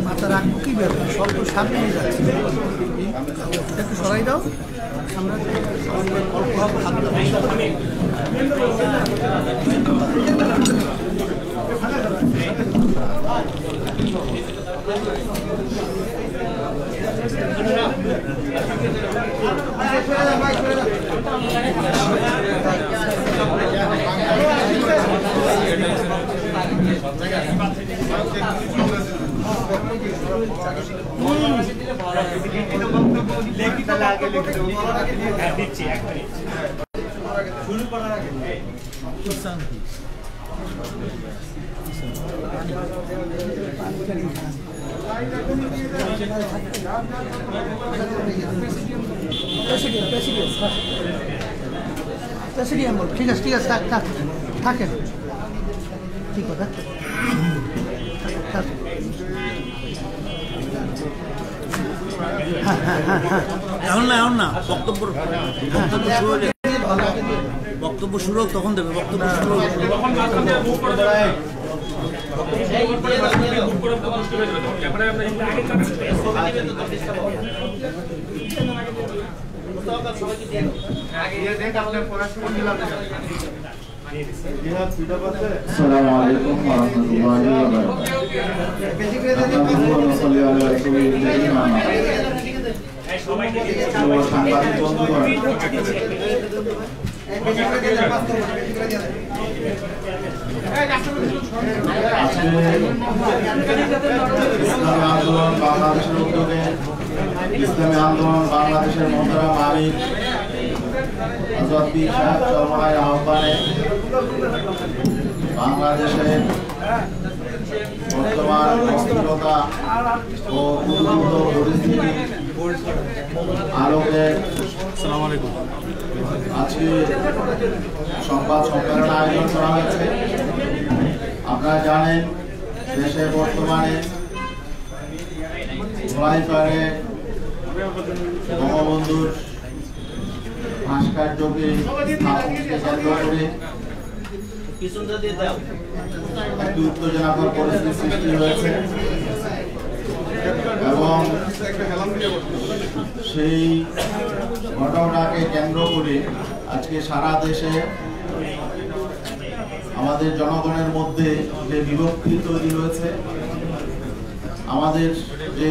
মাথা রাখবো কি ব্যাপার স্বল্প সামনে নিয়ে যাচ্ছে একটু সরাই দাও আমরা অল্প অল্প খাদ্য শুরু করার আগে ঠিক আছে ঠিক আছে থাকেন ঠিক কথা এখন না বক্তব্য শুরু হোক তখন দেবে বক্তব্য শুরু হোক আসসালামু আলাইকুম ওয়া রাহমাতুল্লাহি ওয়া ইসলামী আন্দোলন বাংলাদেশের মোহতারাম আমির হযরত পীর সাহেব চরমনাইর আহ্বানে বাংলাদেশের বর্তমান অস্থিরতা ও উদ্ভূত পরিস্থিতি আলোকে আজকে সংবাদ সম্মেলন আয়োজন করা হয়েছে। আপনারা জানেন দেশে বর্তমানে ধোলাইপাড়ে বঙ্গবন্ধুর ভাস্কর্যকে কেন্দ্র করে একটি উত্তেজনাকর পরিস্থিতি সৃষ্টি হয়েছে এবং সেই ঘটনাকে কেন্দ্র করে আজকে সারা দেশে আমাদের জনগণের মধ্যে যে বিভক্তি তৈরি হয়েছে, আমাদের যে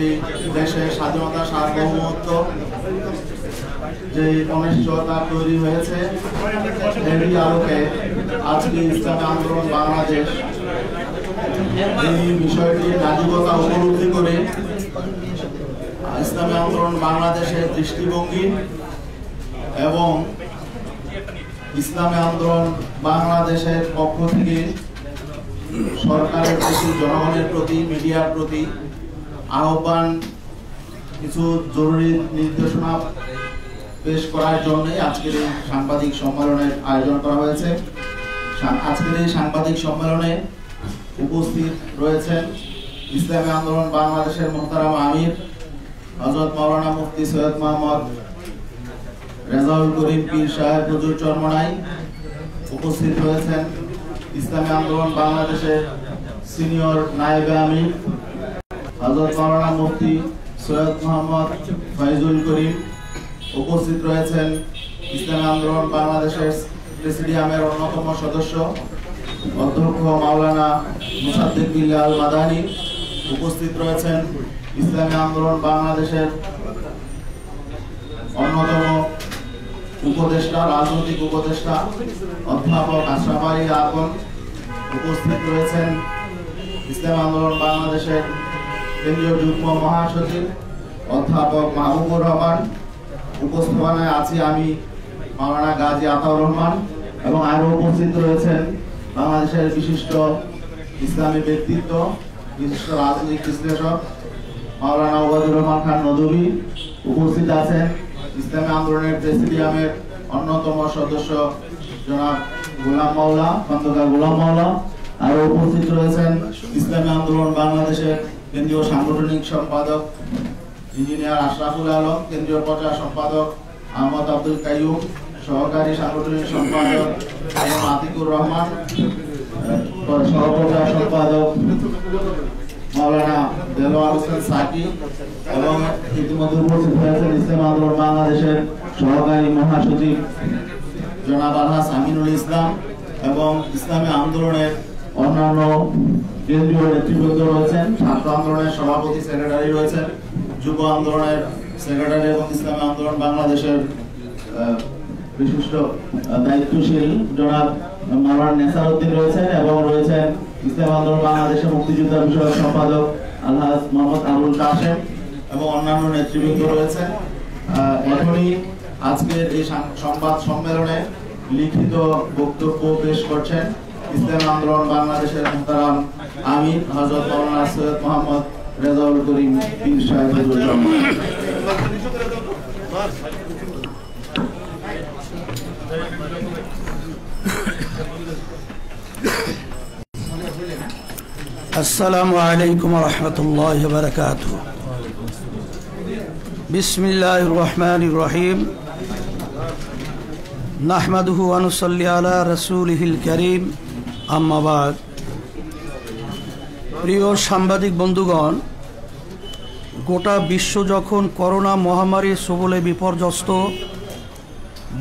দেশের স্বাধীনতা সার্বভৌমত্ব যে অনিশ্চয়তা তৈরি হয়েছে, এরই আলোকে আজকে ইসলামী আন্দোলন বাংলাদেশ এই বিষয়টির নাজুকতা উপলব্ধি করে ইসলামী আন্দোলন বাংলাদেশের দৃষ্টিভঙ্গি এবং ইসলামী আন্দোলন বাংলাদেশের পক্ষ থেকে সরকারের প্রতি, জনগণের প্রতি, মিডিয়ার প্রতি আহ্বান, কিছু জরুরি নির্দেশনা পেশ করার জন্য আজকের এই সাংবাদিক সম্মেলনের আয়োজন করা হয়েছে। আজকের এই সাংবাদিক সম্মেলনে উপস্থিত রয়েছেন ইসলামী আন্দোলন বাংলাদেশের মোহতারাম আমির হযরত মাওলানা মুফতি সৈয়দ মোহাম্মদ রেজাউল করিম পীর সাহেব হুজুর চরমনাই। উপস্থিত রয়েছেন ইসলামী আন্দোলন বাংলাদেশের সিনিয়র নায়েবে আমির হযরত মাওলানা মুফতি সৈয়দ মোহাম্মদ ফয়জুল করিম। উপস্থিত রয়েছেন ইসলামী আন্দোলন বাংলাদেশের প্রেসিডিয়ামের অন্যতম সদস্য অধ্যক্ষ মাওলানা মুসাদ্দিক বিল্লাল মাদানী। উপস্থিত রয়েছেন ইসলামী আন্দোলন বাংলাদেশের অন্যতম উপদেষ্টা, রাজনৈতিক উপদেষ্টা অধ্যাপক আশরাফ আলী আকন। উপস্থিত রয়েছেন ইসলামী আন্দোলন বাংলাদেশের কেন্দ্রীয় যুগ্ম মহাসচিব অধ্যাপক মাহবুবুর রহমান। উপস্থাপনায় আছি আমি মাওলানা গাজী আতাউর রহমান এবং আরো উপস্থিত রয়েছেন বাংলাদেশের বিশিষ্ট ইসলামী ব্যক্তিত্ব, বিশিষ্ট রাজনৈতিক বিশ্লেষক মাওলানা ওবায়দুর রহমান খান নদভী। উপস্থিত আছেন ইসলামী আন্দোলনের প্রেসিডিয়ামের অন্যতম সদস্য জনাব গোলাম মাওলা, খন্দকার গোলাম মাওলা। আরো উপস্থিত রয়েছেন ইসলামী আন্দোলন বাংলাদেশের কেন্দ্রীয় সাংগঠনিক সম্পাদক ইঞ্জিনিয়ার আশরাফুল আলম, কেন্দ্রীয় প্রচার সম্পাদক আহমদ আব্দুল কাইয়ুম, সহকারী সাংগঠনিক সম্পাদক আতিকুর রহমান, সহপ্রচার সম্পাদক মাওলানা দেলোয়ার হোসেন সাকি এবং ইতিমধ্যে উপস্থিত হয়েছেন ইসলামী আন্দোলন বাংলাদেশের সহকারী মহাসচিব জনাব আলহাজ আমিনুল ইসলাম এবং ইসলামী আন্দোলনের অন্যান্য কেন্দ্রীয় নেতৃবৃন্দ রয়েছেন, ছাত্র আন্দোলনের সভাপতি সেক্রেটারি রয়েছেন, যুব আন্দোলনের সেক্রেটারি এবং ইসলামী আন্দোলন বাংলাদেশের বিশিষ্ট দায়িত্বশীল জনাব মাওলানা নেসারউদ্দিন রয়েছেন এবং রয়েছেন ইসলামী আন্দোলন বাংলাদেশের মুক্তিযোদ্ধা বিষয়ক সম্পাদক আলহাজ মোহাম্মদ আবুল কাশেম এবং অন্যান্য নেতৃবৃন্দ রয়েছেন। এখনই আজকের এই সংবাদ সম্মেলনে লিখিত বক্তব্য পেশ করছেন ইসলামী আন্দোলন বাংলাদেশের মুহতারাম আমির হযরত মাওলানা সৈয়দ মোহাম্মদ রেজাউল করিম পীর সাহেব। আসসালামু আলাইকুম ওয়া রাহমাতুল্লাহি ওয়া বারাকাতুহু। বিসমিল্লাহির রহমানির রহিম। নাহমাদুহু ওয়া নুসাল্লি আলা রাসূলিহিল কারীম, আম্মা বাদ। প্রিয় সাংবাদিক বন্ধুগণ, গোটা বিশ্ব যখন করোনা মহামারীর সবলে বিপর্যস্ত,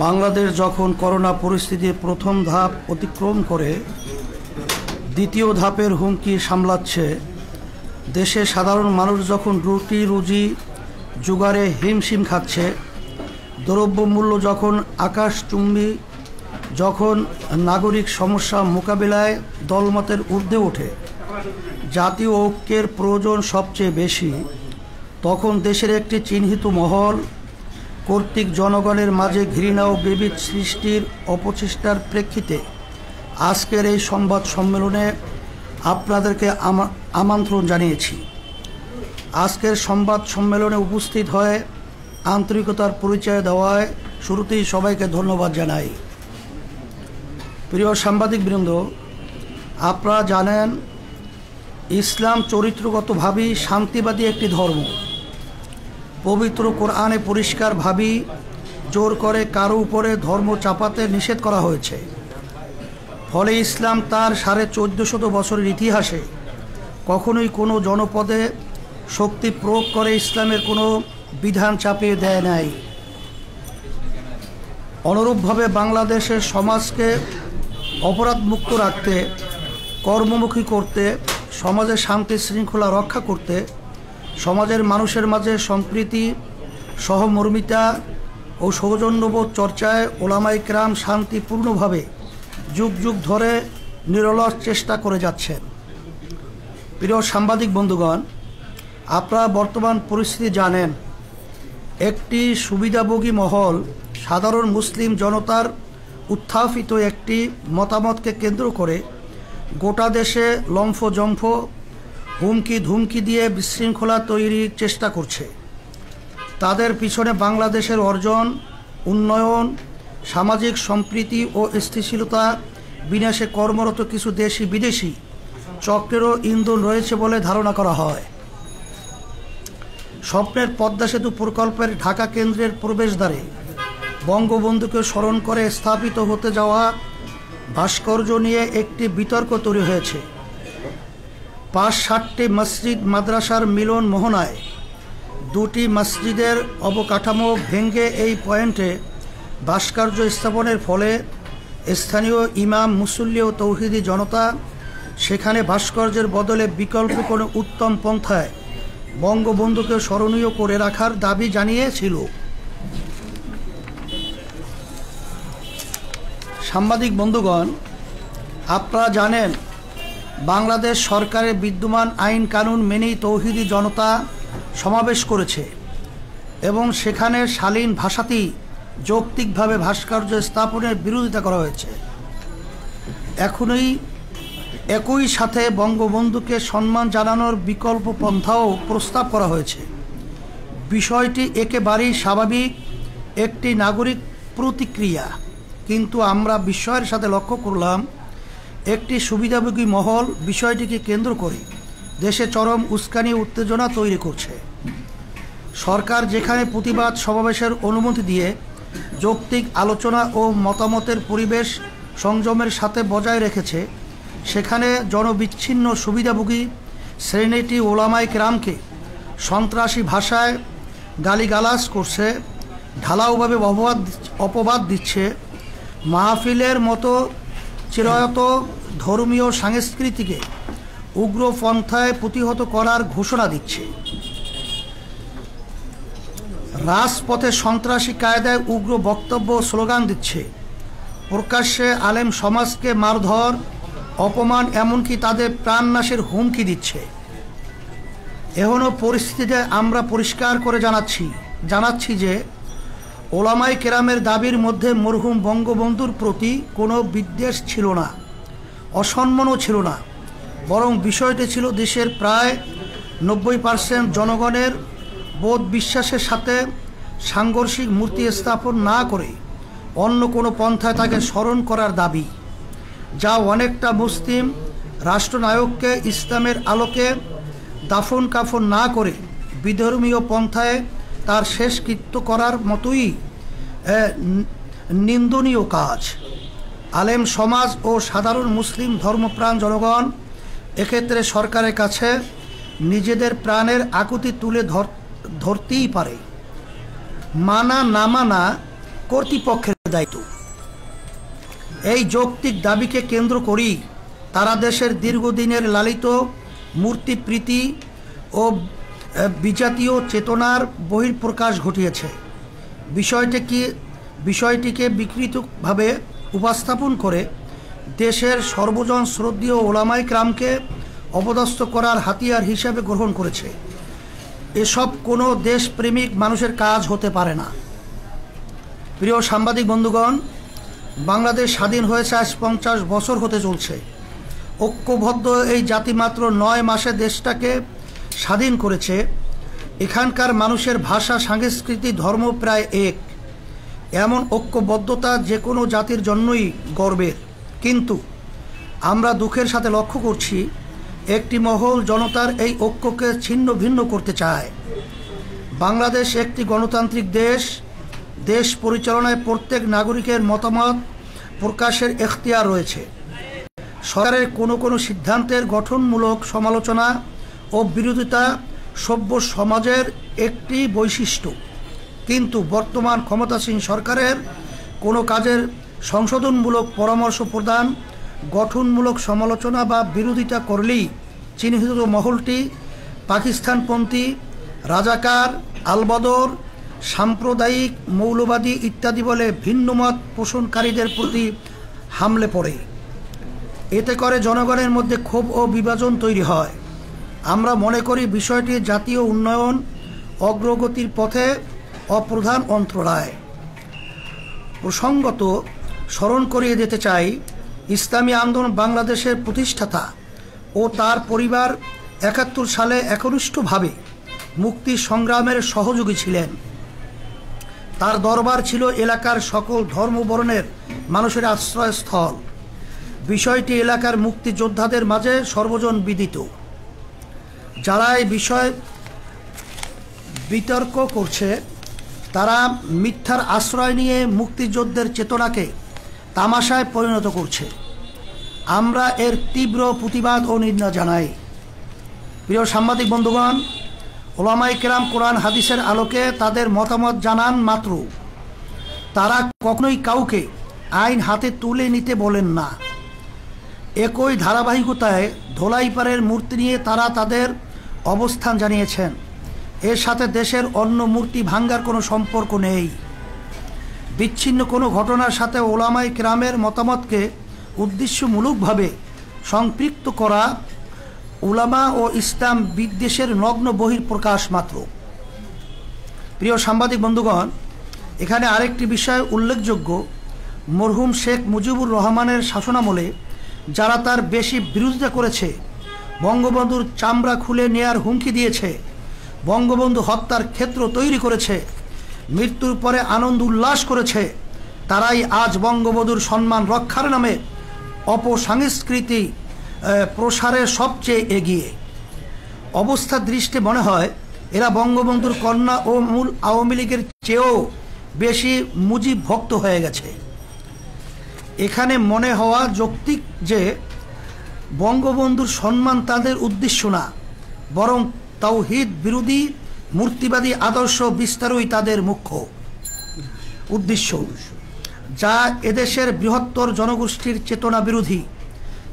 বাংলাদেশ যখন করোনা পরিস্থিতির প্রথম ধাপ অতিক্রম করে দ্বিতীয় ধাপের হুমকি সামলাচ্ছে, দেশে সাধারণ মানুষ যখন রুটি রুজি জোগাড়ে হিমশিম খাচ্ছে, দ্রব্যমূল্য যখন আকাশচুম্বী, যখন নাগরিক সমস্যা মোকাবিলায় দলমতের ঊর্ধ্বে ওঠে জাতীয় ঐক্যের প্রয়োজন সবচেয়ে বেশি, তখন দেশের একটি চিহ্নিত মহল কর্তৃক জনগণের মাঝে ঘৃণা ও বিভেদ সৃষ্টির অপচেষ্টার প্রেক্ষিতে আজকের এই সংবাদ সম্মেলনে আপনাদেরকে আমন্ত্রণ জানিয়েছি। আজকের সংবাদ সম্মেলনে উপস্থিত হয়ে আন্তরিকতার পরিচয় দেওয়ায় শুরুতেই সবাইকে ধন্যবাদ জানাই। প্রিয় সাংবাদিকবৃন্দ, আপনারা জানেন ইসলাম চরিত্রগতভাবেই শান্তিবাদী একটি ধর্ম। পবিত্র কোরআনে পরিষ্কারভাবেই জোর করে কারো উপরে ধর্ম চাপাতে নিষেধ করা হয়েছে। ফলে ইসলাম তার 1450 বছরের ইতিহাসে কখনোই কোনো জনপদে শক্তি প্রয়োগ করে ইসলামের কোনো বিধান চাপিয়ে দেয় নাই। অনুরূপভাবে বাংলাদেশের সমাজকে অপরাধমুক্ত রাখতে, কর্মমুখী করতে, সমাজের শান্তি শৃঙ্খলা রক্ষা করতে, সমাজের মানুষের মাঝে সম্প্রীতি, সহমর্মিতা ও সৌজন্যবোধ চর্চায় ওলামায়ে কেরাম শান্তিপূর্ণভাবে যুগ যুগ ধরে নিরলস চেষ্টা করে যাচ্ছেন। প্রিয় সাংবাদিক বন্ধুগণ, আপনারা বর্তমান পরিস্থিতি জানেন। একটি সুবিধাভোগী মহল সাধারণ মুসলিম জনতার উত্থাপিত একটি মতামতকে কেন্দ্র করে গোটা দেশে লম্ফজম্ফ, হুমকি ধুমকি দিয়ে বিশৃঙ্খলা তৈরির চেষ্টা করছে। তাদের পিছনে বাংলাদেশের অর্জন, উন্নয়ন, সামাজিক সম্প্রীতি ও স্থিতিশীলতা বিনাশে কর্মরত কিছু দেশি বিদেশি চক্রেরও ইন্ধন রয়েছে বলে ধারণা করা হয়। স্বপ্নের পদ্মা সেতু প্রকল্পের ঢাকা কেন্দ্রের প্রবেশদ্বারে বঙ্গবন্ধুকে স্মরণ করে স্থাপিত হতে যাওয়া ভাস্কর্য নিয়ে একটি বিতর্ক তৈরি হয়েছে। ৫-৬০টি মসজিদ মাদ্রাসার মিলন মোহনায় 2টি মসজিদের অবকাঠামো ভেঙে এই পয়েন্টে ভাস্কর্য স্থাপনের ফলে স্থানীয় ইমাম, মুসল্লি ও তৌহিদি জনতা সেখানে ভাস্কর্যের বদলে বিকল্প কোনো উত্তম পন্থায় বঙ্গবন্ধুকে স্মরণীয় করে রাখার দাবি জানিয়েছিল। সাংবাদিক বন্ধুগণ, আপনারা জানেন বাংলাদেশ সরকারের বিদ্যমান আইন কানুন মেনেই তৌহিদি জনতা সমাবেশ করেছে এবং সেখানে শালীন ভাষাতেই যৌক্তিকভাবে ভাস্কর্য স্থাপনের বিরোধিতা করা হয়েছে। একই সাথে বঙ্গবন্ধুকে সম্মান জানানোর বিকল্প পন্থাও প্রস্তাব করা হয়েছে। বিষয়টি একেবারেই স্বাভাবিক একটি নাগরিক প্রতিক্রিয়া, কিন্তু আমরা বিস্ময়ের সাথে লক্ষ্য করলাম একটি সুবিধাভোগী মহল বিষয়টিকে কেন্দ্র করে দেশে চরম উস্কানি উত্তেজনা তৈরি করছে। সরকার যেখানে প্রতিবাদ সমাবেশের অনুমতি দিয়ে যৌক্তিক আলোচনা ও মতামতের পরিবেশ সংযমের সাথে বজায় রেখেছে, সেখানে জনবিচ্ছিন্ন সুবিধাভোগী শ্রেণীটি ওলামায়ে কেরামকে সন্ত্রাসী ভাষায় গালিগালাজ করছে, ঢালাওভাবে অপবাদ দিচ্ছে, মাহফিলের মতো চিরায়ত ধর্মীয় সংস্কৃতিকে উগ্রপন্থায় প্রতিহত করার ঘোষণা দিচ্ছে, রাজপথে সন্ত্রাসী কায়দায় উগ্র বক্তব্য স্লোগান দিচ্ছে, প্রকাশ্যে আলেম সমাজকে মারধর, অপমান, এমনকি তাদের প্রাণনাশের হুমকি দিচ্ছে। এখনও পরিস্থিতিতে আমরা পরিষ্কার করে জানাচ্ছি যে ওলামায়ে কেরামের দাবির মধ্যে মরহুম বঙ্গবন্ধুর প্রতি কোনো বিদ্বেষ ছিল না, অসম্মানও ছিল না, বরং বিষয়টি ছিল দেশের প্রায় 90% জনগণের বোধ বিশ্বাসের সাথে সাংঘর্ষিক মূর্তি স্থাপন না করে অন্য কোনো পন্থায় তাকে স্মরণ করার দাবি, যা অনেকটা মুসলিম রাষ্ট্রনায়ককে ইসলামের আলোকে দাফন কাফন না করে বিধর্মীয় পন্থায় তার শেষকৃত্য করার মতোই নিন্দনীয় কাজ। আলেম সমাজ ও সাধারণ মুসলিম ধর্মপ্রাণ জনগণ এক্ষেত্রে সরকারের কাছে নিজেদের প্রাণের আকুতি তুলে ধরতেই পারে। মানা না মানা কর্তৃপক্ষের দায়িত্ব। এই যৌক্তিক দাবিকে কেন্দ্র করেই তারা দেশের দীর্ঘদিনের লালিত মূর্তিপ্রীতি ও বিজাতীয় চেতনার বহিঃপ্রকাশ ঘটিয়েছে। বিষয়টিকে বিকৃতভাবে উপস্থাপন করে দেশের সর্বজন শ্রদ্ধেয় ওলামায়ে কেরামকে অপদস্থ করার হাতিয়ার হিসাবে গ্রহণ করেছে। এসব কোনো দেশপ্রেমিক মানুষের কাজ হতে পারে না। প্রিয় সাংবাদিক বন্ধুগণ, বাংলাদেশ স্বাধীন হয়েছে আজ 50 বছর হতে চলছে। ঐক্যবদ্ধ এই জাতি মাত্র 9 মাসে দেশটাকে স্বাধীন করেছে। এখানকার মানুষের ভাষা, সংস্কৃতি, ধর্ম প্রায় এক। এমন ঐক্যবদ্ধতা যে কোনো জাতির জন্যই গর্বের। কিন্তু আমরা দুঃখের সাথে লক্ষ্য করছি একটি মহল জনতার এই ঐক্যকে ছিন্ন ভিন্ন করতে চায়। বাংলাদেশ একটি গণতান্ত্রিক দেশ। দেশ পরিচালনায় প্রত্যেক নাগরিকের মতামত প্রকাশের এখতিয়ার রয়েছে। সরকারের কোনো সিদ্ধান্তের গঠনমূলক সমালোচনা ও বিরোধিতা সভ্য সমাজের একটি বৈশিষ্ট্য। কিন্তু বর্তমান ক্ষমতাসীন সরকারের কোনো কাজের সংশোধনমূলক পরামর্শ প্রদান, গঠনমূলক সমালোচনা বা বিরোধিতা করলেই চিহ্নিত মহলটি পাকিস্তানপন্থী, রাজাকার, আলবদর, সাম্প্রদায়িক, মৌলবাদী ইত্যাদি বলে ভিন্নমত পোষণকারীদের প্রতি হামলে পড়ে। এতে করে জনগণের মধ্যে ক্ষোভ ও বিভাজন তৈরি হয়। আমরা মনে করি বিষয়টি জাতীয় উন্নয়ন অগ্রগতির পথে অপ্রধান অন্তরায়। প্রসঙ্গত স্মরণ করিয়ে দিতে চাই, ইসলামী আন্দোলন বাংলাদেশের প্রতিষ্ঠাতা ও তার পরিবার 71 সালে একনিষ্ঠভাবে মুক্তি সংগ্রামের সহযোগী ছিলেন। তার দরবার ছিল এলাকার সকল ধর্মবর্ণের মানুষের আশ্রয়স্থল। বিষয়টি এলাকার মুক্তিযোদ্ধাদের মাঝে সর্বজন বিদিত। যারা এই বিষয়ে বিতর্ক করছে তারা মিথ্যার আশ্রয় নিয়ে মুক্তিযুদ্ধের চেতনাকে তামাশায় পরিণত করছে। আমরা এর তীব্র প্রতিবাদ ও নিন্দা জানাই। প্রিয় সাংবাদিক বন্ধুগণ, ওলামায়ে কেরাম কোরআন হাদিসের আলোকে তাদের মতামত জানান মাত্র তারা কখনোই কাউকে আইন হাতে তুলে নিতে বলেন না। একই ধারাবাহিকতায় ধোলাইপাড়ের মূর্তি নিয়ে তারা তাদের অবস্থান জানিয়েছেন। এর সাথে দেশের অন্য মূর্তি ভাঙ্গার কোনো সম্পর্ক নেই। বিচ্ছিন্ন কোনো ঘটনার সাথে ওলামায়ে কেরামের মতামতকে উদ্দেশ্যমূলকভাবে সম্পৃক্ত করা উলামা ও ইসলাম বিদ্বেষের নগ্ন বহিঃপ্রকাশ মাত্র। প্রিয় সাংবাদিক বন্ধুগণ, এখানে আরেকটি বিষয় উল্লেখযোগ্য। মরহুম শেখ মুজিবুর রহমানের শাসনামলে যারা তার বেশি বিরোধিতা করেছে, বঙ্গবন্ধুর চামড়া খুলে নেয়ার হুমকি দিয়েছে, বঙ্গবন্ধু হত্যার ক্ষেত্র তৈরি করেছে, মৃত্যুর পরে আনন্দ উল্লাস করেছে, তারাই আজ বঙ্গবন্ধুর সম্মান রক্ষার নামে অপসংস্কৃতি প্রসারের সবচেয়ে এগিয়ে। অবস্থার দৃষ্টি মনে হয় এরা বঙ্গবন্ধুর কন্যা ও মূল আওয়ামী লীগের চেয়েও বেশি মুজিব ভক্ত হয়ে গেছে। এখানে মনে হওয়া যৌক্তিক যে বঙ্গবন্ধুর সম্মান তাদের উদ্দেশ্য না, বরং তাওহীদ বিরোধী মূর্তিবাদী আদর্শ বিস্তারই তাদের মুখ্য উদ্দেশ্য, যা এদেশের বৃহত্তর জনগোষ্ঠীর চেতনা বিরোধী।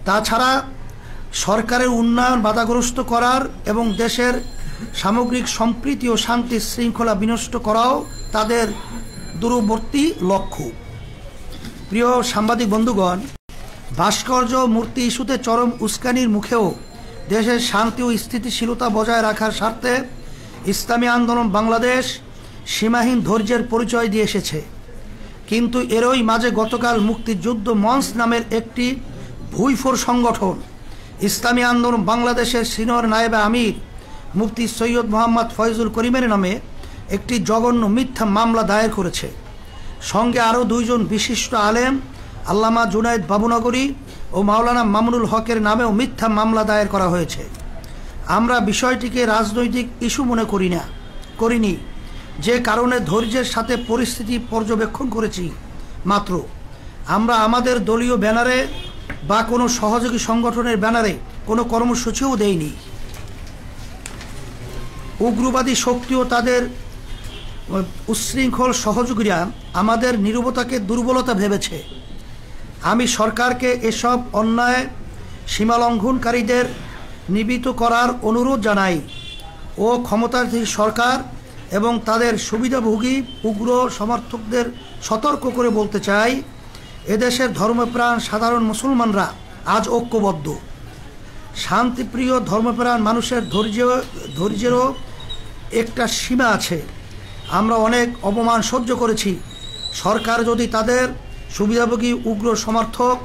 তাছাড়া সরকারের উন্নয়ন বাধাগ্রস্ত করার এবং দেশের সামগ্রিক সম্প্রীতি ও শান্তি শৃঙ্খলা বিনষ্ট করাও তাদের দূরবর্তী লক্ষ্য। প্রিয় সাংবাদিক বন্ধুগণ, ভাস্কর্য মূর্তি ইস্যুতে চরম উস্কানির মুখেও দেশের শান্তি ও স্থিতিশীলতা বজায় রাখার স্বার্থে ইসলামী আন্দোলন বাংলাদেশ সীমাহীন ধৈর্যের পরিচয় দিয়ে এসেছে। কিন্তু এরই মাঝে গতকাল মুক্তিযুদ্ধ মঞ্চ নামের একটি ভুইফোর সংগঠন ইসলামী আন্দোলন বাংলাদেশের সিনিয়র নায়েবে আমির মুফতি সৈয়দ মোহাম্মদ ফয়জুল করিমের নামে একটি জঘন্য মিথ্যা মামলা দায়ের করেছে। সঙ্গে আরও দুইজন বিশিষ্ট আলেম আল্লামা জুনায়েদ বাবুনগরী ও মাওলানা মামুনুল হকের নামেও মিথ্যা মামলা দায়ের করা হয়েছে। আমরা বিষয়টিকে রাজনৈতিক ইস্যু মনে করিনি, যে কারণে ধৈর্যের সাথে পরিস্থিতি পর্যবেক্ষণ করেছি। মাত্র আমরা আমাদের দলীয় ব্যানারে বা কোনো সহযোগী সংগঠনের ব্যানারে কোনো কর্মসূচিও দেইনি। উগ্রবাদী শক্তি ও তাদের উচ্ছৃঙ্খল সহযোগীরা আমাদের নীরবতাকে দুর্বলতা ভেবেছে। আমি সরকারকে এসব অন্যায় সীমালঙ্ঘনকারীদের নিবৃত্ত করার অনুরোধ জানাই ও ক্ষমতাধীন সরকার এবং তাদের সুবিধাভোগী উগ্র সমর্থকদের সতর্ক করে বলতে চাই, এদেশের ধর্মপ্রাণ সাধারণ মুসলমানরা আজ ঐক্যবদ্ধ। শান্তিপ্রিয় ধর্মপ্রাণ মানুষের ধৈর্যেরও একটা সীমা আছে। আমরা অনেক অপমান সহ্য করেছি। সরকার যদি তাদের সুবিধাভোগী উগ্র সমর্থক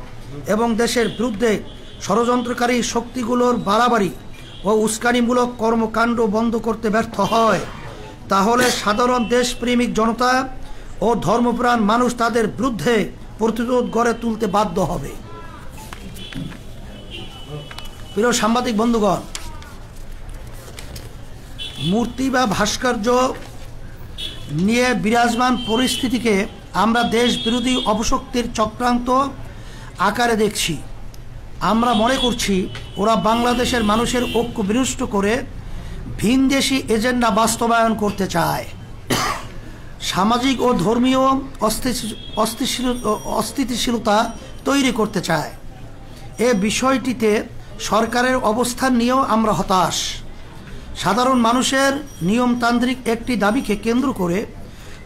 এবং দেশের বিরুদ্ধে ষড়যন্ত্রকারী শক্তিগুলোর বাড়াবাড়ি ও উস্কানিমূলক কর্মকাণ্ড বন্ধ করতে ব্যর্থ হয়, তাহলে সাধারণ দেশপ্রেমিক জনতা ও ধর্মপ্রাণ মানুষ তাদের বিরুদ্ধে প্রতিরোধ গড়ে তুলতে বাধ্য হবে। প্রিয় সাংবাদিক বন্ধুগণ, মূর্তি বা ভাস্কর্য নিয়ে বিরাজমান পরিস্থিতিকে আমরা দেশ বিরোধী অপশক্তির চক্রান্ত আকারে দেখছি। আমরা মনে করছি ওরা বাংলাদেশের মানুষের ঐক্য বিনষ্ট করে ভিনদেশি এজেন্ডা বাস্তবায়ন করতে চায়, সামাজিক ও ধর্মীয় অস্থিতিশীলতা তৈরি করতে চায়। এ বিষয়টিতে সরকারের অবস্থান নিয়েও আমরা হতাশ। সাধারণ মানুষের নিয়মতান্ত্রিক একটি দাবিকে কেন্দ্র করে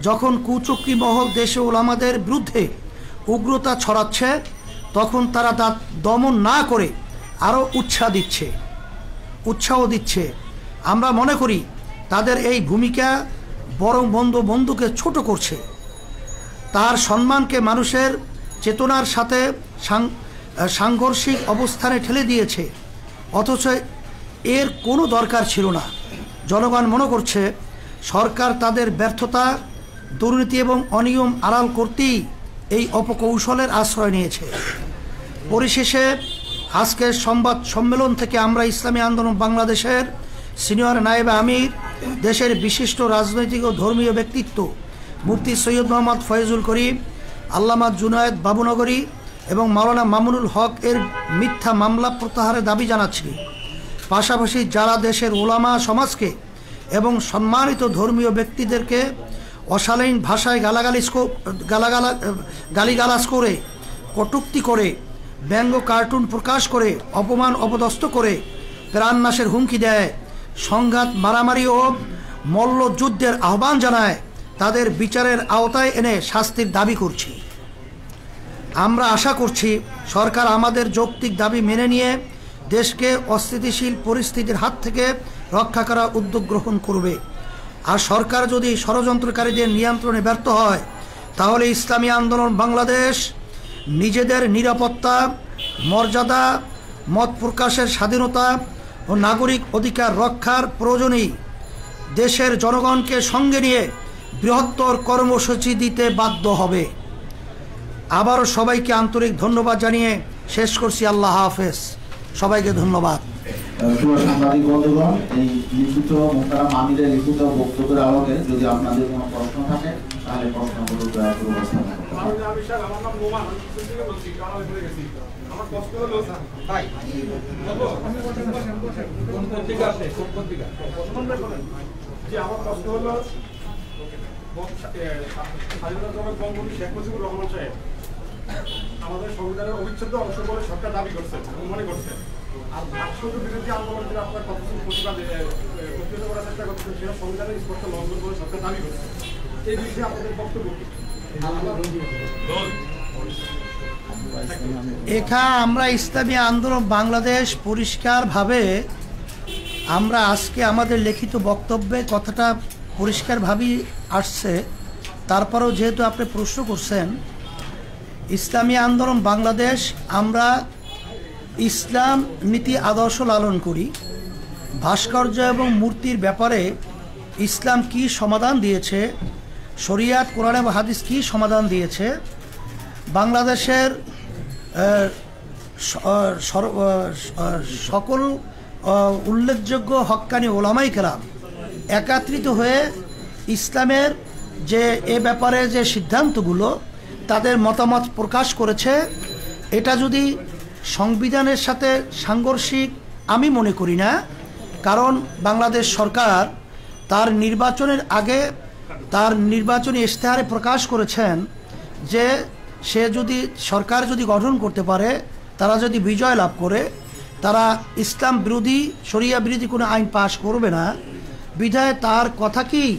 যখন কুচক্রী মহল দেশে ওলামাদের বিরুদ্ধে উগ্রতা ছড়াচ্ছে, তখন তারা তা দমন না করে আরও উৎসাহ দিচ্ছে। আমরা মনে করি তাদের এই ভূমিকা বরং বন্ধুকে ছোট করছে, তার সম্মানকে মানুষের চেতনার সাথে সাংঘর্ষিক অবস্থানে ঠেলে দিয়েছে, অথচ এর কোনো দরকার ছিল না। জনগণ মনে করছে সরকার তাদের ব্যর্থতা, দুর্নীতি এবং অনিয়ম আড়াল করতেই এই অপকৌশলের আশ্রয় নিয়েছে। পরিশেষে আজকের সংবাদ সম্মেলন থেকে আমরা ইসলামী আন্দোলন বাংলাদেশের সিনিয়র নায়েবে আমির, দেশের বিশিষ্ট রাজনৈতিক ও ধর্মীয় ব্যক্তিত্ব মুফতি সৈয়দ মোহাম্মদ ফয়জুল করিম, আল্লামা জুনায়েদ বাবুনগরী এবং মাওলানা মামুনুল হক এর মিথ্যা মামলা প্রত্যাহারের দাবি জানাচ্ছি। পাশাপাশি যারা দেশের ওলামা সমাজকে এবং সম্মানিত ধর্মীয় ব্যক্তিদেরকে অশালীন ভাষায় গালিগালাজ করে, কটূক্তি করে, ব্যঙ্গ কার্টুন প্রকাশ করে, অপমান অপদস্থ করে প্রাণনাশের হুমকি দেয়, সংঘাত মারামারি ও মল্লযুদ্ধের আহ্বান জানায়, তাদের বিচারের আওতায় এনে শাস্তির দাবি করছি। আমরা আশা করছি সরকার আমাদের যৌক্তিক দাবি মেনে নিয়ে দেশকে অস্থিতিশীল পরিস্থিতির হাত থেকে রক্ষা করার উদ্যোগ গ্রহণ করবে। আর সরকার যদি ষড়যন্ত্রকারীদের নিয়ন্ত্রণে ব্যর্থ হয়, তাহলে ইসলামী আন্দোলন বাংলাদেশ নিজেদের নিরাপত্তা, মর্যাদা, মত প্রকাশের স্বাধীনতা ও নাগরিক অধিকার রক্ষার প্রয়োজনেই দেশের জনগণকে সঙ্গে নিয়ে বৃহত্তর কর্মসূচি দিতে বাধ্য হবে। আবারও সবাইকে আন্তরিক ধন্যবাদ জানিয়ে শেষ করছি। আল্লাহ হাফেজ, সবাইকে ধন্যবাদ। সাংবাদিক বন্ধুগণ, এই লিখিত মোহতারাম আমিরের লিখিত বক্তব্যের আলোকে যদি আপনাদের কোনো প্রশ্ন থাকে তাহলে প্রশ্নগুলো দয়া করে উপস্থাপন করুন। আমার প্রশ্ন হলো ভাই যে আমার প্রশ্ন হলো স্বাধীনতা বঙ্গবন্ধু শেখ মুজিবুর রহমান সাহেব আমাদের সংবিধানের অবিচ্ছেদ্য অংশ বলে সরকার দাবি করছে এবং মনে করছে, আর ভাস্কর্য বিরোধী আন্দোলন যেটা আপনার প্রতিবাদে প্রতিহত করার চেষ্টা করছে সেটা সংবিধানের স্পষ্ট লঙ্ঘন বলে সরকার দাবি করছে। এই বিষয়ে আপনাদের বক্তব্য কি? এখানে আমরা ইসলামী আন্দোলন বাংলাদেশ পরিষ্কারভাবে আমরা আজকে আমাদের লিখিত বক্তব্যে কথাটা পরিষ্কারভাবেই আসছে। তারপরেও যেহেতু আপনি প্রশ্ন করছেন, ইসলামী আন্দোলন বাংলাদেশ আমরা ইসলাম নীতি আদর্শ লালন করি। ভাস্কর্য এবং মূর্তির ব্যাপারে ইসলাম কি সমাধান দিয়েছে, শরিয়াত কোরআন এবং হাদিস কি সমাধান দিয়েছে, বাংলাদেশের সকল উল্লেখযোগ্য হক্কানি ওলামাই কেরাম একত্রিত হয়ে ইসলামের যে এ ব্যাপারে যে সিদ্ধান্তগুলো তাদের মতামত প্রকাশ করেছে, এটা যদি সংবিধানের সাথে সাংঘর্ষিক আমি মনে করি না। কারণ বাংলাদেশ সরকার তার নির্বাচনের আগে তার নির্বাচনী ইশতেহারে প্রকাশ করেছেন যে সে যদি সরকার যদি গঠন করতে পারে, তারা যদি বিজয় লাভ করে, তারা ইসলাম বিরোধী শরিয়া বিরোধী কোনো আইন পাশ করবে না। বিধায় তার কথাকেই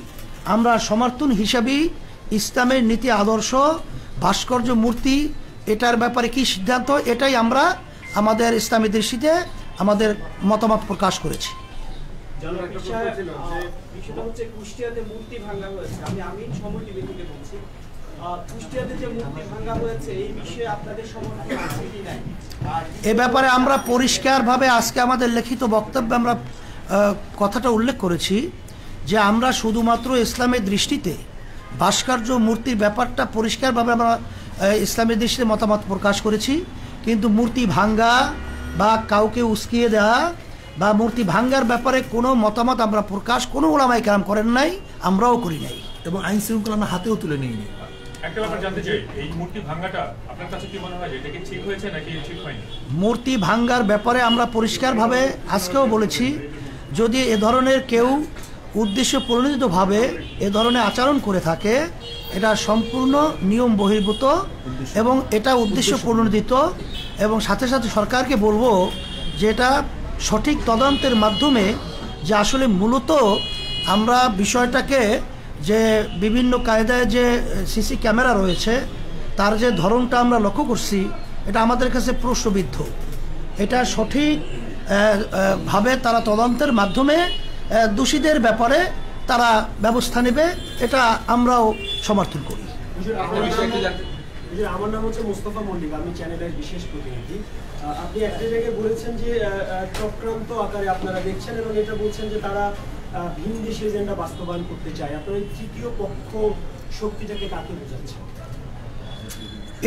আমরা সমর্থন হিসাবেই ইসলামের নীতি আদর্শ ভাস্কর্য মূর্তি এটার ব্যাপারে কি সিদ্ধান্ত, এটাই আমরা আমাদের ইসলামী দৃষ্টিতে আমাদের মতামত প্রকাশ করেছি। বিষয়টা হচ্ছে কুষ্টিয়াতে মূর্তি ভাঙা হয়েছে। আমি সময় টিভি থেকে বলছি, কুষ্টিয়াতে যে মূর্তি ভাঙা হয়েছে এই বিষয়ে আপনাদের সমর্থন আছে কি নাই? এ ব্যাপারে আমরা পরিষ্কারভাবে আজকে আমাদের লিখিত বক্তব্যে আমরা কথাটা উল্লেখ করেছি যে আমরা শুধুমাত্র ইসলামের দৃষ্টিতে ভাস্কর্য মূর্তির ব্যাপারটা পরিষ্কারভাবে আমরা ইসলামের দৃষ্টিতে মতামত প্রকাশ করেছি। কিন্তু মূর্তি ভাঙ্গা বা কাউকে উস্কিয়ে দেওয়া বা মূর্তি ভাঙ্গার ব্যাপারে কোনো মতামত আমরা প্রকাশ কোনো ওলামায়ে কেরাম করেন নাই, আমরাও করি নাই, এবং আইন শৃঙ্খলা আমরা হাতেও তুলে নিইনি। একটা ব্যাপার জানতে চাই, এই মূর্তি ভাঙাটা আপনার কাছে কি মনে হয়, এটা কি ঠিক হয়েছে নাকি ঠিক হয়নি? মূর্তি ভাঙ্গার ব্যাপারে আমরা পরিষ্কারভাবে আজকেও বলেছি, যদি এ ধরনের কেউ উদ্দেশ্য প্রণোদিতভাবে এ ধরনের আচরণ করে থাকে, এটা সম্পূর্ণ নিয়ম বহির্ভূত এবং এটা উদ্দেশ্য প্রণোদিত। এবং সাথে সাথে সরকারকে বলবো যে এটা সঠিক তদন্তের মাধ্যমে যে আসলে মূলত আমরা বিষয়টাকে যে বিভিন্ন কায়দায় যে সিসি ক্যামেরা রয়েছে তার যে ধরনটা আমরা লক্ষ্য করছি, এটা আমাদের কাছে প্রশ্নবিদ্ধ। এটা সঠিক ভাবে তারা তদন্তের মাধ্যমে দোষীদের ব্যাপারে তারা ব্যবস্থা নেবে, এটা আমরাও সমর্থন করি। আমার নাম হচ্ছে মোস্তফা মল্লিক, আমি চ্যানেলের বিশেষ প্রতিনিধি। আপনি একটা জায়গায় বলেছেন যে চক্রান্ত আকারে আপনারা দেখছেন এবং এটা বলছেন যে তারা ভিন দেশে এজেন্ডা বাস্তবায়ন করতে চায়। আপনারা এই তৃতীয় পক্ষ শক্তিটাকে কাকে বোঝাচ্ছেন?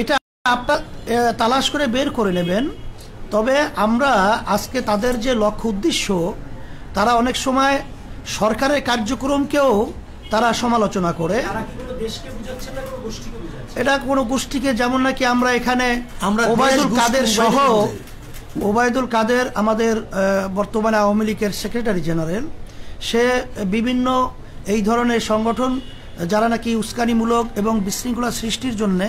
এটা আপনার তালাশ করে বের করে নেবেন। তবে আমরা আজকে তাদের যে লক্ষ্য উদ্দেশ্য, তারা অনেক সময় সরকারের কার্যক্রমকেও তারা সমালোচনা করে। এটা কোনো গোষ্ঠীকে, যেমন নাকি আমরা এখানে ওবায়দুল কাদের সহ, ওবায়দুল কাদের আমাদের বর্তমানে আওয়ামী লীগের সেক্রেটারি জেনারেল, সে বিভিন্ন এই ধরনের সংগঠন যারা নাকি উস্কানিমূলক এবং বিশৃঙ্খলা সৃষ্টির জন্যে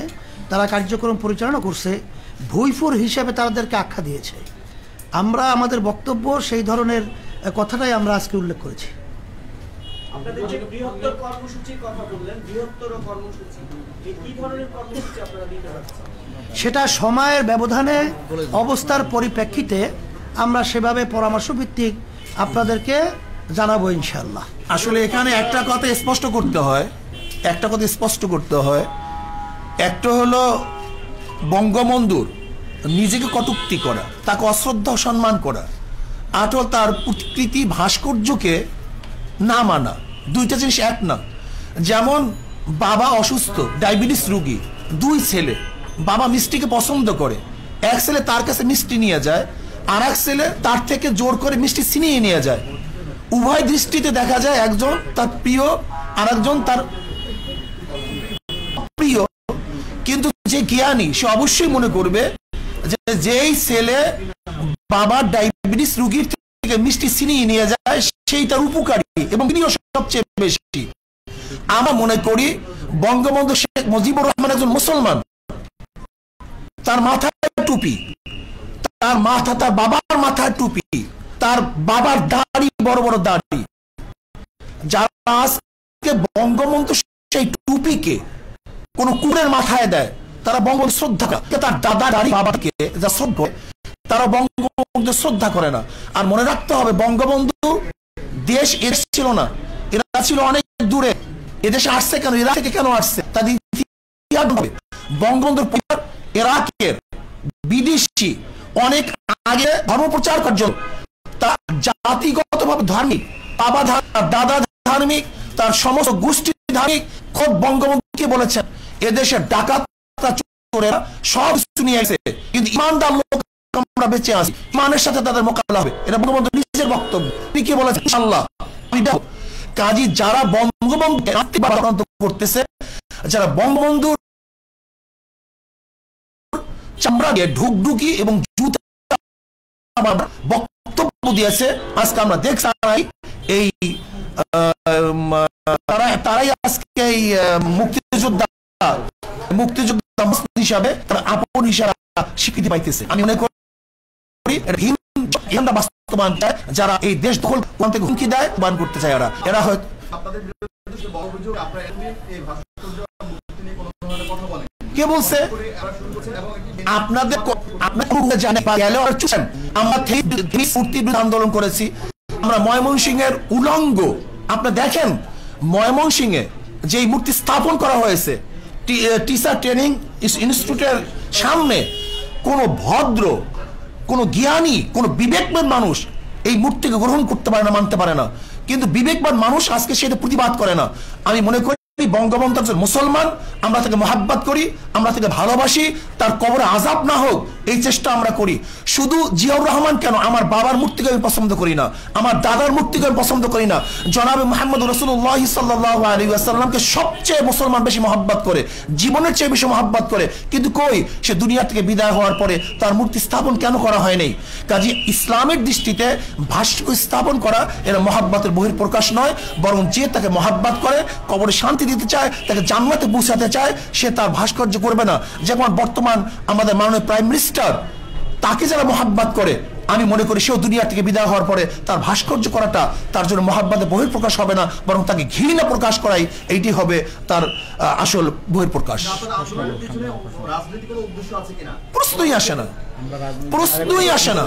তারা কার্যক্রম পরিচালনা করছে, ভুইফুর হিসেবে তাদেরকে আখ্যা দিয়েছে। আমরা আমাদের বক্তব্য সেই ধরনের কথাটাই আমরা আজকে উল্লেখ করেছি। আপনাদের যে বৃহত্তর কর্মসূচির কথা বললেন, বৃহত্তর কর্মসূচি কি ধরনের কর্মসূচি আপনারা দিতে পারছেন? সেটা সময়ের ব্যবধানে অবস্থার পরিপ্রেক্ষিতে আমরা সেভাবে পরামর্শ ভিত্তিক আপনাদেরকে জানাবো ইনশাআল্লাহ। আসলে এখানে একটা কথা স্পষ্ট করতে হয়, একটা হলো বঙ্গবন্ধুর নিজেকে কটূক্তি করা, তাকে অশ্রদ্ধা সম্মান করা, আর তার প্রতিকৃতি ভাস্কর্যকে না মানা, দুইটা জিনিস এক না। যেমন বাবা অসুস্থ, ডায়াবেটিস রোগী, 2 ছেলে, বাবা মিষ্টিকে পছন্দ করে, এক ছেলে তার কাছে মিষ্টি নিয়ে যায়, আর এক ছেলে তার থেকে জোর করে মিষ্টি ছিনিয়ে নিয়ে যায়। উভয় দৃষ্টিতে দেখা যায় একজন তার প্রিয় আর একজন তার প্রিয়, কিন্তু যে জ্ঞানী সে অবশ্যই মনে করবে যে যেই ছেলে বাবার ডায়াবেটিস রোগীর থেকে মিষ্টি ছিনিয়ে নিয়ে যায় সেই তার উপকারী এবং তিনিও সবচেয়ে বেশি। আমরা মনে করি বঙ্গবন্ধু শেখ মুজিবুর রহমান একজন মুসলমান, তার মাথায় টুপি, তার বাবার মাথায় টুপি, তার বাবার দাড়ি বড় বড় দাড়ি। যারা আজকে বঙ্গবন্ধু সেই টুপিকে কোন কুকুরের মাথায় দেয় তারা বঙ্গবন্ধু শ্রদ্ধা করে, তার দাদা দাড়ি বাবাকে যা শ্রদ্ধা তারা বঙ্গবন্ধু শ্রদ্ধা করে না। আর মনে রাখতে হবে বঙ্গবন্ধু দেশ এর ছিল না, এরা ছিল অনেক দূরে। এদেশে আসছে কেন, ইরাক থেকে কেন আসছে তাদের ইতিহাস হবে। বঙ্গবন্ধুর পরিবার ইরাকের বিদেশি অনেক আগে ধর্ম প্রচার করার জন্য, তার জাতিগতভাবে ধার্মিক, বাবা দাদা ধার্মিক, তার সমস্ত গোষ্ঠী ধার্মিক। খোদ বঙ্গবন্ধুকে বলেছেন এদেশের ডাকাতরা চোরেরা সব কিছু নিয়ে এসে, কিন্তু ইমানদার লোক আমরা বেঁচে আছি, ইমানের সাথে তাদের মোকাবিলা হবে। এটা বঙ্গবন্ধু নিজের বক্তব্য, তিনি কি বলেছেন ইনশাআল্লাহ। কাজী যারা বঙ্গবন্ধুকে আক্রান্ত করতেছে, যারা বঙ্গবন্ধুর চামড়া দিয়ে ঢুকঢুকি এবং জুতা বক্তব্য দিয়েছে, আজকে আমরা দেখছি এই তারাই আজকে এই মুক্তিযোদ্ধা হিসাবে তারা আপন হিসাবে স্বীকৃতি পাইতেছে। আমি মনে করি বাস্তবায়ন চায়, যারা এই দেশ দখল থেকে হুমকি দেয় বান করতে চায়, এরা হয়তো কে বলছে আপনাদের আমরা আন্দোলন করেছি, আমরা ময়মনসিংহের উলঙ্গ। আপনারা দেখেন ময়মনসিংহে যে মূর্তি স্থাপন করা হয়েছে টিচার ট্রেনিং ইনস্টিটিউটের সামনে, কোন ভদ্র, কোন জ্ঞানী, কোন বিবেকবান মানুষ এই মূর্তিকে গ্রহণ করতে পারে না, মানতে পারে না। কিন্তু বিবেকবান মানুষ আজকে সেটা প্রতিবাদ করে না। আমি মনে করি বঙ্গবন্ধু একজন মুসলমান, আমরা তাকে মহাব্বত করি, আমরা তাকে ভালোবাসি, তার কবরে আযাব না হোক এই চেষ্টা আমরা করি। শুধু জিয়াউর রহমান কেন, আমার বাবার মূর্তিকে আমি পছন্দ করি না, আমার দাদার মূর্তিকে আমি পছন্দ করি না। জনাবে মুহাম্মদ রাসূলুল্লাহ সাল্লাল্লাহু আলাইহি ওয়াসাল্লামকে সবচেয়ে মুসলমান বেশি মহাব্বত করে, জীবনের চেয়ে বেশি মহাব্বত করে, কিন্তু কই সে দুনিয়া থেকে বিদায় হওয়ার পরে তার মূর্তি স্থাপন কেন করা হয়নি? কাজে ইসলামের দৃষ্টিতে ভাস্কর্য স্থাপন করা এর মহাব্বতের বহিঃপ্রকাশ নয়, বরং যে তাকে মহাব্বত করে, কবরে শান্তি দিতে চায়, তাকে জান্নাতে পৌঁছাতে চায়, সে তার ভাস্কর্য করবে না। যেমন বর্তমান আমাদের মাননীয় প্রাইম মিনিস্টার, তাকে যারা মহাব্বত করে, আমি মনে করি সেও দুনিয়া থেকে বিদায় হওয়ার পরে তার ভাস্কর্য করাটা তার জন্য মহাব্বতে বহিঃপ্রকাশ হবে না, বরং তাকে ঘৃণা প্রকাশ করাই এইটি হবে তার আসল বহিঃপ্রকাশ। প্রশ্নই আসে না, প্রশ্নই আসে না।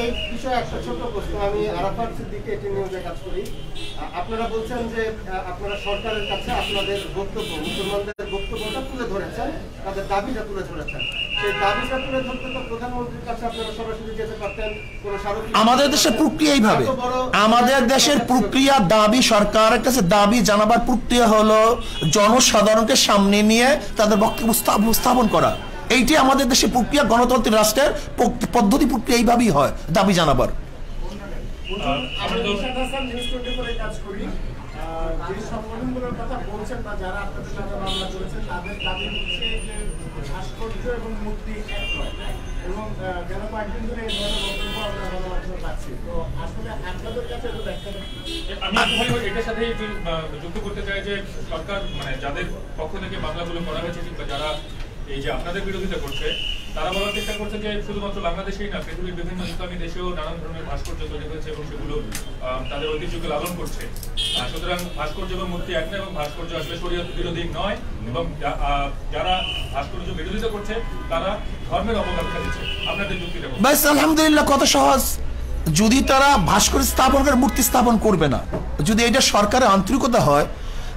এই বিষয়ে একটা ছোট প্রশ্ন, আমি আরাফাত সিদ্দিকী এটি নিউজে কাজ করি। আপনারা বলছেন যে আপনারা সরকারের কাছে আপনাদের বক্তব্য, মুসলমানদের বক্তব্যটা তুলে ধরেছেন, তাদের দাবিটা তুলে ধরেছেন। সেই দাবিটা তুলে ধরতে তো প্রধানমন্ত্রীর কাছে আপনারা সরাসরি যেতে পারতেন। আমাদের দেশের প্রক্রিয়া এইভাবে, আমাদের দেশের প্রক্রিয়া দাবি, সরকারের কাছে দাবি জানাবার প্রক্রিয়া হলো জনসাধারণকে সামনে নিয়ে তাদের বক্তব্য উপস্থাপন করা। এইটি আমাদের দেশের প্রক্রিয়া, গণতন্ত্রের রাষ্ট্রের পদ্ধতি প্রক্রিয়া এইভাবেই হয় দাবি জানাবার। যে সংগঠনগুলোর কথা বলছেন বা যারা আপনাদের নামে মামলা করেছেন, তাদের দাবি হচ্ছে যে ভাস্কর্য এবং মূর্তি এক নয়, এবং গেল কয়েকদিন ধরে এই ধরনের বক্তব্য আমরা গণমাধ্যমে পাচ্ছি। তো আসলে আপনাদের কাছে আমি এটার সাথে যুক্ত করতে চাই যে সরকার, মানে যাদের পক্ষ থেকে মামলাগুলো করা হয়েছে কিংবা যারা এই যে আপনাদের বিরোধিতা করছে, তারা বলার চেষ্টা করছে যে শুধুমাত্র বাংলাদেশেই না, পৃথিবীর বিভিন্ন ইসলামী দেশেও নানান ধরনের ভাস্কর্য তৈরি হয়েছে এবং সেগুলো তাদের ঐতিহ্যকে লালন করছে। সুতরাং ভাস্কর্য এবং মূর্তি এক নয়, এবং ভাস্কর্য আসলে শরীয়ত বিরোধী নয়, এবং যারা ভাস্কর্য বিরোধিতা করছে তারা ধর্মের অবজ্ঞা দিচ্ছে। আপনাদের যুক্তিটা ব্যাস, আলহামদুলিল্লাহ, কত সহজ। যদি তারা ভাস্কর্য স্থাপন করে মূর্তি স্থাপন করবে না, যদি এটা সরকারের আন্তরিকতা হয়,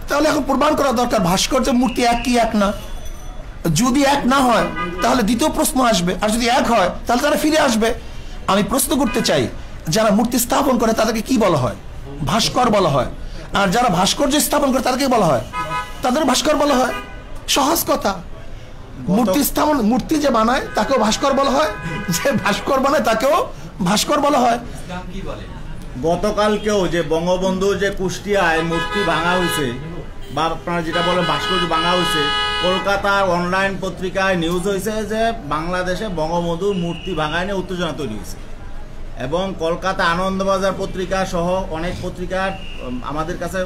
তাহলে এখন প্রমাণ করা দরকার ভাস্কর্য মূর্তি এক কি এক না। যদি এক না হয় তাহলে দ্বিতীয় প্রশ্ন আসবে, আর যদি এক হয় তাহলে তারা ফিরে আসবে। আমি প্রশ্ন করতে চাই, যারা মূর্তি স্থাপন করে তাদেরকে কি বলা হয়? ভাস্কর বলা হয়। আর যারা ভাস্কর্য স্থাপন করে তাদেরকে বলা হয়, তাদের ভাস্কর বলা হয়। সহজ কথা। মূর্তি স্থাপন, মূর্তি যে বানায় তাকেও ভাস্কর বলা হয়, যে ভাস্কর বানায় তাকেও ভাস্কর বলা হয়। গতকালকেও যে বঙ্গবন্ধুর যে কুষ্টিয়ায় মূর্তি ভাঙা হয়েছে বা আপনারা যেটা বলে ভাস্কর্য ভাঙা হয়েছে, কলকাতার অনলাইন পত্রিকায় নিউজ হয়েছে যে বাংলাদেশে বঙ্গবন্ধুর মূর্তি ভাঙায় নিয়ে উত্তেজনা তৈরি হয়েছে। এবং কলকাতা আনন্দবাজার পত্রিকা সহ অনেক পত্রিকার আমাদের কাছে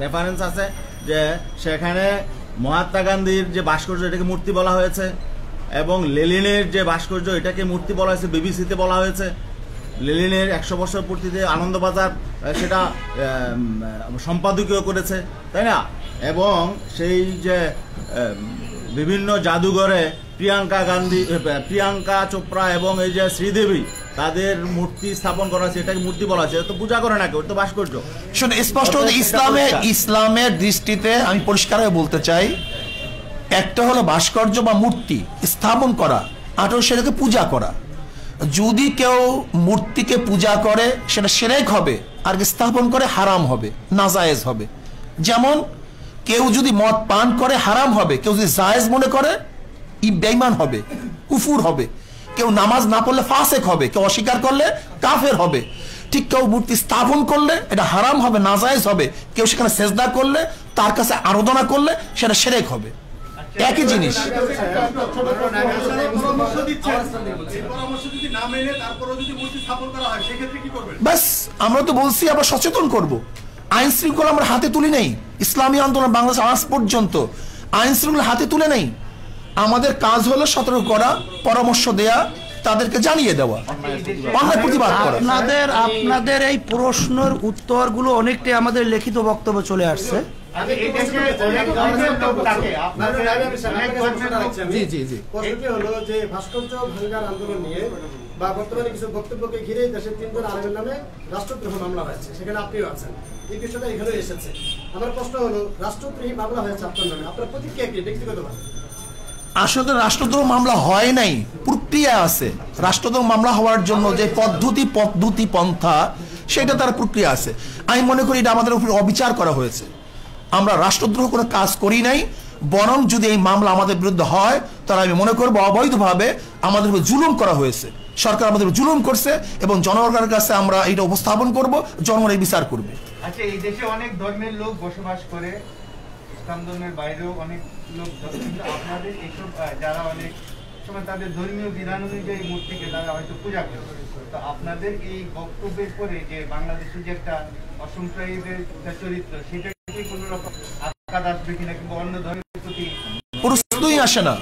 রেফারেন্স আছে যে সেখানে মহাত্মা গান্ধীর যে ভাস্কর্য এটাকে মূর্তি বলা হয়েছে, এবং লেনিনের যে ভাস্কর্য এটাকে মূর্তি বলা হয়েছে, বিবিসিতে বলা হয়েছে। লেনিনের 100 বছর পূর্তিতে আনন্দবাজার সেটা সম্পাদকীয় করেছে, তাই না? এবং সেই যে বিভিন্ন জাদুঘরে প্রিয়াঙ্কা চোপড়া এবং এই যে শ্রীদেবী তাদের মূর্তি স্থাপন করা হয়েছে, এটাকে মূর্তি বলা হয়েছে। তো পূজা করে না কেউ, তো ভাস্কর্য। শুনে স্পষ্ট ইসলামের দৃষ্টিতে আমি পরিষ্কারভাবে বলতে চাই, একটা হলো ভাস্কর্য বা মূর্তি স্থাপন করা, আর সেটাকে পূজা করা। যদি কেউ মূর্তিকে পূজা করে সেটা শিরক হবে, আর স্থাপন করে হারাম হবে, নাজায়েজ হবে। যেমন কেউ যদি মদ পান করে হারাম হবে, কেউ যদি জায়েজ মনে করে বেঈমান হবে, কুফুর হবে। কেউ নামাজ না পড়লে ফাসেক হবে, কেউ অস্বীকার করলে কাফের হবে। ঠিক কেউ মূর্তি স্থাপন করলে এটা হারাম হবে, নাজায়েজ হবে। কেউ সেখানে সেজদা করলে, তার কাছে আরাধনা করলে সেটা শিরক হবে। একই জিনিস। ব্যাস, আমরা তো বলছি আবার সচেতন করব। আইন শৃঙ্খলা আমরা হাতে তুলি নেই। ইসলামী আন্দোলন বাংলাদেশ আজ পর্যন্ত আইন শৃঙ্খলা হাতে তুলে নেই। আমাদের কাজ হলো সতর্ক করা, পরামর্শ দেয়া, তাদেরকে জানিয়ে দেওয়া, অন্যায় প্রতিবাদ করা। আপনাদের এই প্রশ্নের উত্তরগুলো অনেকটাই আমাদের লিখিত বক্তব্য চলে আসছে। ভাস্কর্য ভাঙ্গার আন্দোলন নিয়ে বা বর্তমানে কিছু বক্তব্যকে ঘিরে দেশের 3 জন আলেমের নামে রাষ্ট্রদ্রোহ মামলা হয়েছে, সেখানে আপনিও আছেন। এই বিষয়টা এখানে এসেছে। আমার প্রশ্ন হলো, রাষ্ট্রদ্রোহী মামলা হয়েছে আপনার নামে, আপনার প্রতিক্রিয়া কি ব্যক্তিগতভাবে? আসলে রাষ্ট্রদ্রোহ মামলা হয় নাই, প্রক্রিয়া আছে। রাষ্ট্রদ্রোহ মামলা হওয়ার জন্য যে পদ্ধতি পন্থা, সেটা তার প্রক্রিয়া আছে। আমি মনে করি এটা আমাদের উপর অবিচার করা হয়েছে। আমরা রাষ্ট্রদ্রোহ কোনো কাজ করি নাই, বরং যদি এই মামলা আমাদের বিরুদ্ধে হয় তাহলে আমি মনে করবো অবৈধভাবে আমাদের উপর জুলুম করা হয়েছে। সরকার আমাদের জুলুম করছে এবং জনগণের কাছে আমরা এটা উপস্থাপন করব, জনগণ এই বিচার করবে। আচ্ছা, এই দেশে অনেক ধর্মের লোক বসবাস করে, ইসলাম ধর্মের বাইরেও অনেক লোক, কিন্তু আপনাদের এইসব যারা অনেক সময় তাদের ধর্মীয় বিধান অনুযায়ী মূর্তিকে তারা হয়তো পূজা করে, তো আপনাদের এই বক্তব্যের পরে যে বাংলাদেশের যে একটা অসম্প্রদায়ের চরিত্র, সেটা কি কোনো রকম আঘাত আসবে কিনা, কিংবা অন্য ধর্মের প্রতি প্রশ্নই আসে না।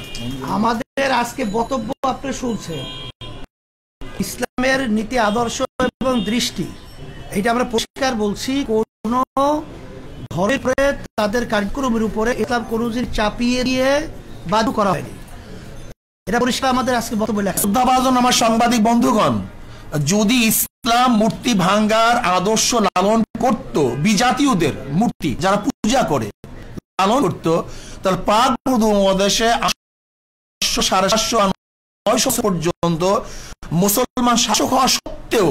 আমাদের আজকে বক্তব্য আপনি শুনছেন, ইসলামের নীতি আদর্শ এবং দৃষ্টি, এটা আমরা পরিষ্কার বলছি। কোন ধর্মে তাদের কার্যক্রমের উপরে ইসলাম কোন জিনিস চাপিয়ে দিয়ে বাধ্য করা হয়নি, এটা পরিষ্কার আমাদের আজকে বক্তব্য লেখা। শ্রদ্ধাভাজন আমার সাংবাদিক বন্ধুগণ, যদি ইসলাম মূর্তি ভাঙ্গার আদর্শ লালন করত, বিজাতীয়দের মূর্তি যারা পূজা করে লালন করত, তাহলে পাক উপমহাদেশে 750-900 পর্যন্ত মুসলমান শাসক হওয়া সত্ত্বেও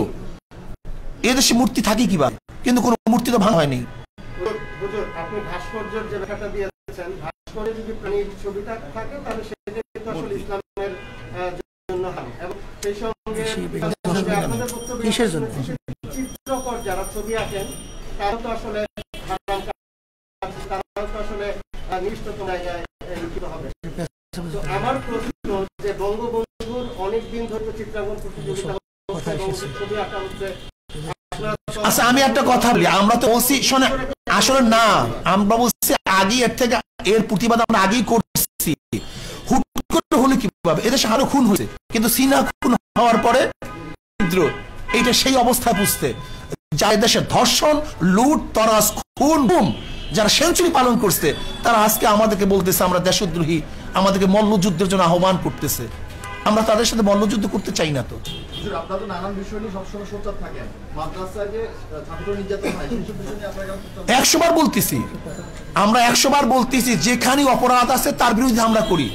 এদেশে মূর্তি থাকে কিভাবে? কিন্তু কোন মূর্তি তো ভাঙা হয়নি। আপনি ভাস্কর্যের যে ব্যাখ্যাটা দিয়েছেন, ভাস্কর্যে যদি প্রাণীর ছবিটা থাকে তাহলে সেটা কিন্তু আসলে ইসলামের জন্য হারাম। এবং সেই সঙ্গে আপনাদের বক্তব্য, চিত্রকর যারা ছবি আঁকেন তারা তো আসলে হারাম, তারা তো আসলে নিষ্ঠতম জায়গায় লিখিত হবে। তো আমার প্রশ্ন যে বঙ্গবন্ধুর অনেকদিন ধরে চিত্রাঙ্কন প্রতিযোগিতা হচ্ছে, ছবি আঁকা হচ্ছে। আচ্ছা, আমি একটা কথা বলি, আমরা তো বলছি শোনে, আসলে না, আমরা বলছি আগে এর থেকে এর প্রতিবাদ আমরা আগেই করছি। হুট করে হলো কিভাবে? এদেশে আরো খুন হয়েছে, কিন্তু সিনা খুন হওয়ার পরে এইটা সেই অবস্থায় বুঝতে, যা দেশে ধর্ষণ, লুট, তরাস, খুন, গুম যারা সেঞ্চুরি পালন করছে, তারা আজকে আমাদেরকে বলতেছে আমরা দেশদ্রোহী, আমাদেরকে মল্লযুদ্ধের জন্য আহ্বান করতেছে। আমরা তাদের সাথে মল্লযুদ্ধ করতে চাই না। তো আপনারা তো নানান বিষয় নিয়ে সবসময় সোচ্চার থাকেন, মাদ্রাসায় যে ছাত্র নির্যাতন হয় সেইসব বিষয় নিয়ে আপনারা 100 বার বলতেছি, আমরা 100 বার বলতেছি, যেখানে অপরাধ আছে তার বিরুদ্ধে আমরা করি,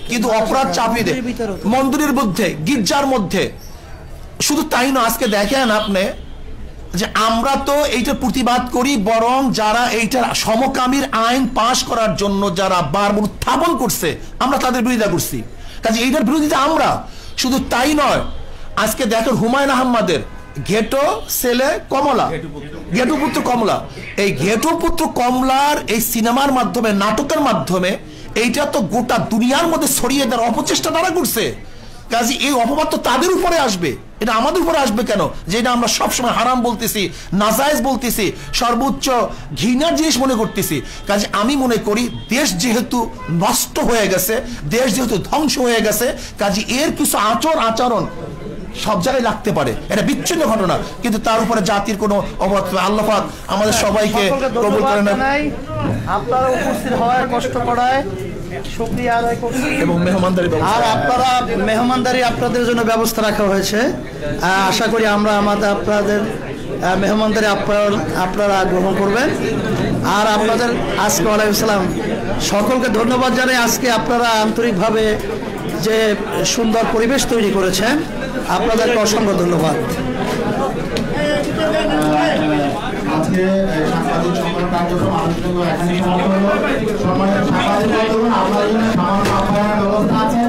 কিন্তু অপরাধ চাপিয়ে দেয় মন্দিরের মধ্যে, গির্জার মধ্যে। শুধু তাই না, আজকে দেখেন আপনি যে আমরা তো এইটার প্রতিবাদ করি, বরং যারা এইটার সমকামীর আইন পাশ করার জন্য যারা বারবার উত্থাপন করছে আমরা তাদের বিরোধিতা করছি। কাজে এইটার বিরোধিতা আমরা, শুধু তাই নয়, আজকে দেখেন হুমায়ুন আহমেদের ঘেটো ছেলে কমলা, ঘেটু পুত্র কমলা, এই ঘেটু পুত্র কমলার এই সিনেমার মাধ্যমে, নাটকের মাধ্যমে এইটা তো গোটা দুনিয়ার মধ্যে ছড়িয়ে দেওয়ার অপচেষ্টা তারা করছে। কাজে এই অপবাদ তো তাদের উপরে আসবে, এটা আমাদের উপরে আসবে কেন? যেটা আমরা সবসময় হারাম বলতেছি, নাজায়েজ বলতেছি, সর্বোচ্চ ঘৃণার জিনিস মনে করতেছি। কাজে আমি মনে করি দেশ যেহেতু নষ্ট হয়ে গেছে, দেশ যেহেতু ধ্বংস হয়ে গেছে, কাজে এর কিছু আচরণ সব জায়গায় লাগতে পারে, এটা বিচ্ছিন্ন ঘটনা, কিন্তু তার উপরে জাতির কোনো অবদান। আল্লাহ পাক আমাদের সবাইকে কবুল করেন। আপনারা উপস্থিত হওয়ার কষ্ট করায় শুকরিয়া আদায় করছি এবং মেহমানদারি, আর আপনারা মেহমানদারি আপনাদের জন্য ব্যবস্থা রাখা হয়েছে। আশা করি আপনাদের মেহমানদারি আপনারা গ্রহণ করবেন। আর আপনাদের আজকে ওয়ালাইকুম সালাম, সকলকে ধন্যবাদ জানাই। আজকে আপনারা আন্তরিকভাবে যে সুন্দর পরিবেশ তৈরি করেছেন, আপনাদেরকে অসংখ্য ধন্যবাদ। আজকে সাংবাদিক সম্মেলন কার্যক্রম আলোচনা এখানে সমাপ্ত হলো। সম্মানিত সাংবাদিক বন্ধুগণ, আপনাদের জন্য সামান্য আপ্যায়নের ব্যবস্থা আছে।